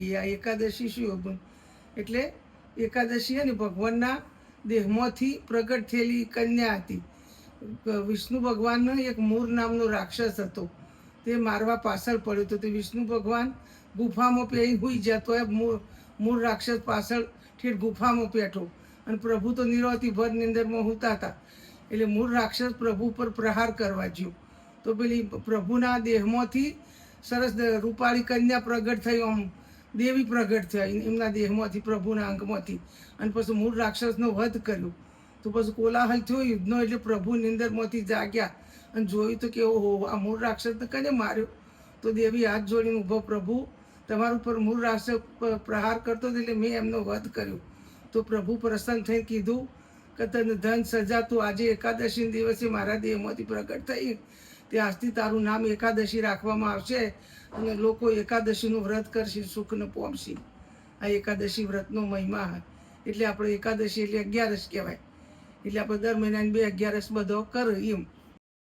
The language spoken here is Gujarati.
આ એકાદશી શું એટલે એકાદશી અને ભગવાનના દેહમાંથી પ્રગટ થયેલી કન્યા હતી. વિષ્ણુ ભગવાનનો એક મૂર નામનો રાક્ષસ હતો. તે મારવા પાછળ પડ્યો હતો. તે વિષ્ણુ ભગવાન ગુફામાં પહેરી હોઈ જતો એ મૂળ રાક્ષસ પાછળ ઠેઠ ગુફામાં બેઠો અને પ્રભુ તો નિરોતી ભર નિંદરમાં હોતા હતા. એટલે મૂળ રાક્ષસ પ્રભુ પર પ્રહાર કરવા જ્યો તો પેલી પ્રભુના દેહમાંથી સરસ રૂપાળી કન્યા પ્રગટ થઈ. આમ દેવી પ્રગટ થયા એમના દેહમાંથી, પ્રભુના અંગમાંથી. અને પછી મૂળ રાક્ષસનો વધ કર્યો. તો પછી કોલાહલ થયો યુદ્ધનો. એટલે પ્રભુ નિંદરમાંથી જાગ્યા અને જોયું તો કે ઓહો, આ મૂળ રાક્ષસને કને માર્યો? તો દેવી હાથ જોડીને ઊભો, પ્રભુ તમારા ઉપર મૂળ રાક્ષસ પ્રહાર કરતો હતો એટલે મેં એમનો વધ કર્યો. તો પ્રભુ પ્રસન્ન થઈને કીધું કે તને ધન સજા, તું આજે એકાદશી દિવસે મારા દેહમાંથી પ્રગટ થઈ, તે આજથી તારું નામ એકાદશી રાખવામાં આવશે અને લોકો એકાદશીનું વ્રત કરશે, સુખને પામશે. આ એકાદશી વ્રતનો મહિમા. એટલે આપણે એકાદશી એટલે 11 કહેવાય. એટલે આપણે દર મહિનાની 2 11 બધો કરે એમ.